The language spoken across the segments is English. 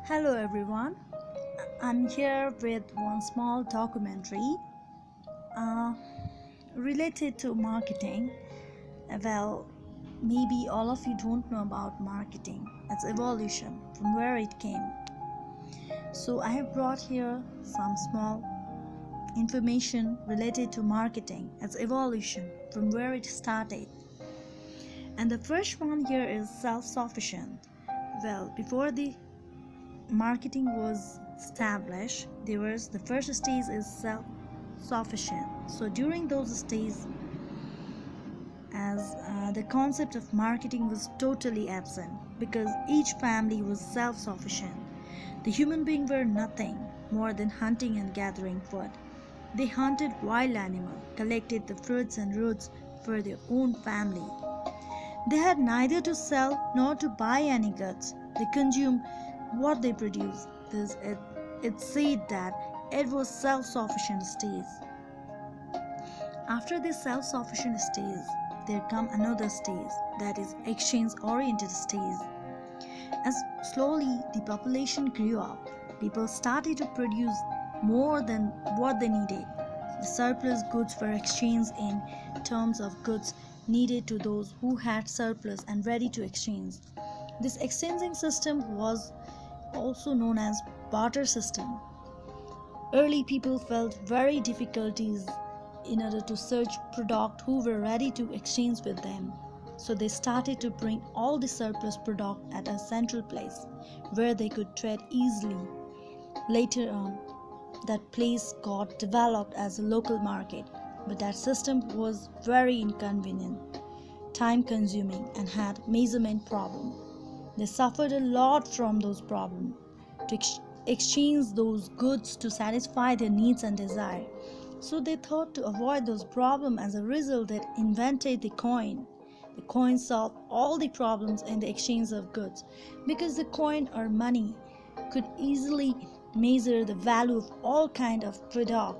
Hello everyone, I'm here with one small documentary uh, related to marketing. Well, maybe all of you don't know about marketing, its evolution, from where it came. So, I have brought here some small information related to marketing, its evolution, from where it started. And the first one here is self sufficient. Well, before the marketing was established, the first stage is self-sufficient. So during those stages, as the concept of marketing was totally absent because each family was self-sufficient. The human beings were nothing more than hunting and gathering food. They hunted wild animals, collected the fruits and roots for their own family. They had neither to sell nor to buy any goods. They consumed what they produced. It said that it was self-sufficient stage. After this self-sufficient stage, there come another stage, that is exchange-oriented stage. As slowly the population grew up, people started to produce more than what they needed. The surplus goods were exchanged in terms of goods needed to those who had surplus and ready to exchange. This exchanging system was also known as barter system. Early people felt very difficulties in order to search product who were ready to exchange with them. So they started to bring all the surplus product at a central place where they could trade easily. Later on, that place got developed as a local market, but that system was very inconvenient, time consuming, and had measurement problem. They suffered a lot from those problems. To exchange those goods to satisfy their needs and desire. So they thought to avoid those problems. As a result, they invented the coin. The coin solved all the problems in the exchange of goods because the coin or money could easily measure the value of all kind of product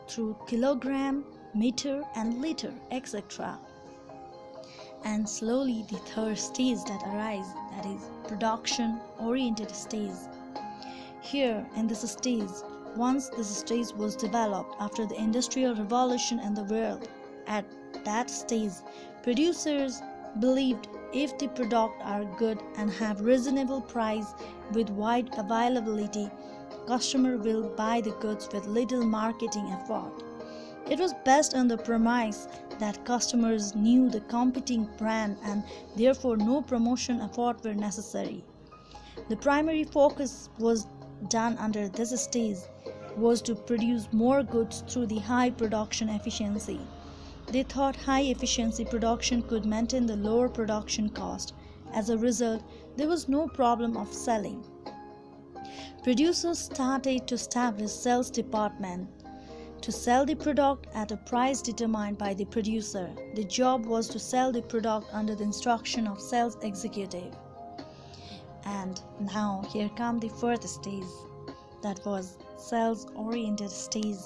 through kilogram, meter and liter, etc. And slowly the third stage that arises, that is production oriented stage. Here in this stage, once this stage was developed after the industrial revolution in the world, at that stage producers believed if the product are good and have reasonable price with wide availability, customer will buy the goods with little marketing effort. It was based on the premise that customers knew the competing brand and therefore no promotion effort were necessary. The primary focus was done under this stage was to produce more goods through the high production efficiency. They thought high efficiency production could maintain the lower production cost. As a result, there was no problem of selling. Producers started to establish sales department to sell the product at a price determined by the producer. The job was to sell the product under the instruction of sales executive. And now here come the fourth stage, that was sales oriented stage.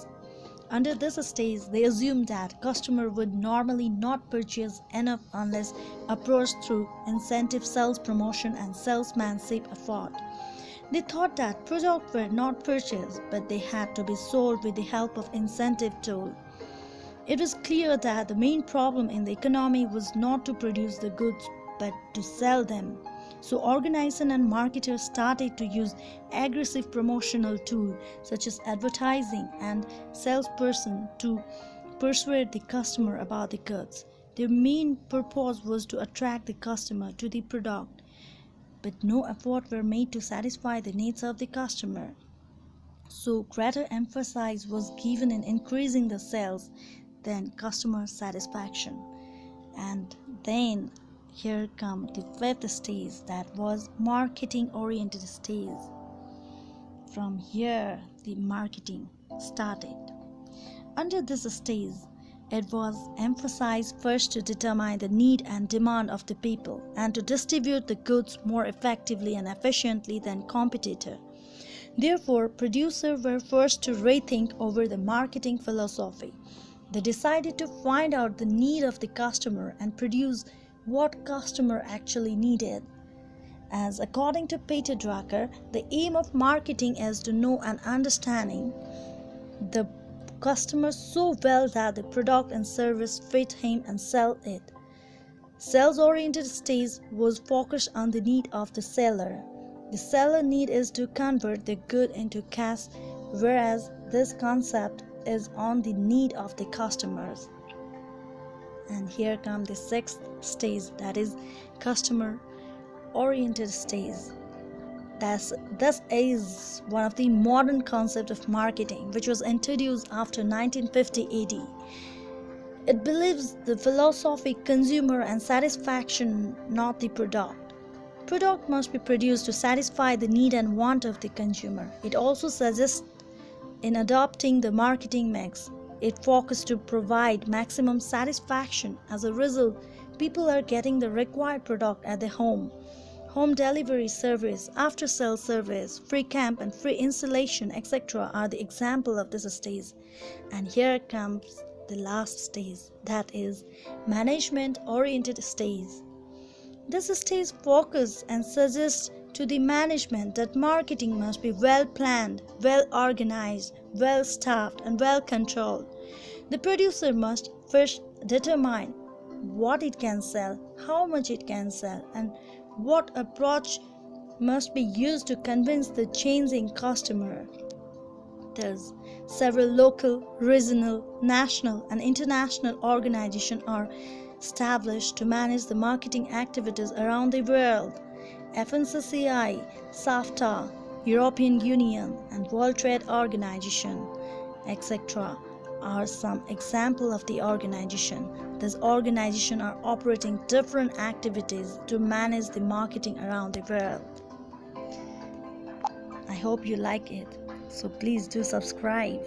Under this stage, they assumed that customer would normally not purchase enough unless approached through incentive sales promotion and salesmanship effort. They thought that products were not purchased, but they had to be sold with the help of incentive tool. It was clear that the main problem in the economy was not to produce the goods, but to sell them. So organizers and marketers started to use aggressive promotional tools such as advertising and salesperson to persuade the customer about the goods. Their main purpose was to attract the customer to the product, but no effort were made to satisfy the needs of the customer. So greater emphasis was given in increasing the sales than customer satisfaction. And then here come the fifth stage, that was marketing oriented stage. From here the marketing started. Under this stage, it was emphasized first to determine the need and demand of the people and to distribute the goods more effectively and efficiently than competitor. Therefore, producers were forced to rethink over the marketing philosophy. They decided to find out the need of the customer and produce what customer actually needed. As according to Peter Drucker, the aim of marketing is to know and understanding the customer so well that the product and service fit him and sell it. Sales-oriented stage was focused on the need of the seller. The seller need is to convert the good into cash, whereas this concept is on the need of the customers. And here comes the sixth stage, that is customer-oriented stage. This is one of the modern concepts of marketing, which was introduced after 1950 AD. It believes the philosophy consumer and satisfaction, not the product. Product must be produced to satisfy the need and want of the consumer. It also suggests in adopting the marketing mix, it focuses to provide maximum satisfaction. As a result, people are getting the required product at their home. Home delivery service, after-sale service, free camp and free installation, etc. are the example of this stage. And here comes the last stage, that is management-oriented stage. This stage focuses and suggests to the management that marketing must be well planned, well organized, well staffed and well controlled. The producer must first determine what it can sell, how much it can sell, and what approach must be used to convince the changing customer. Thus, several local, regional, national and international organizations are established to manage the marketing activities around the world. FNCCI, SAFTA, European Union and World Trade Organization, etc. are some examples of the organization. These organizations are operating different activities to manage the marketing around the world. I hope you like it, so please do subscribe.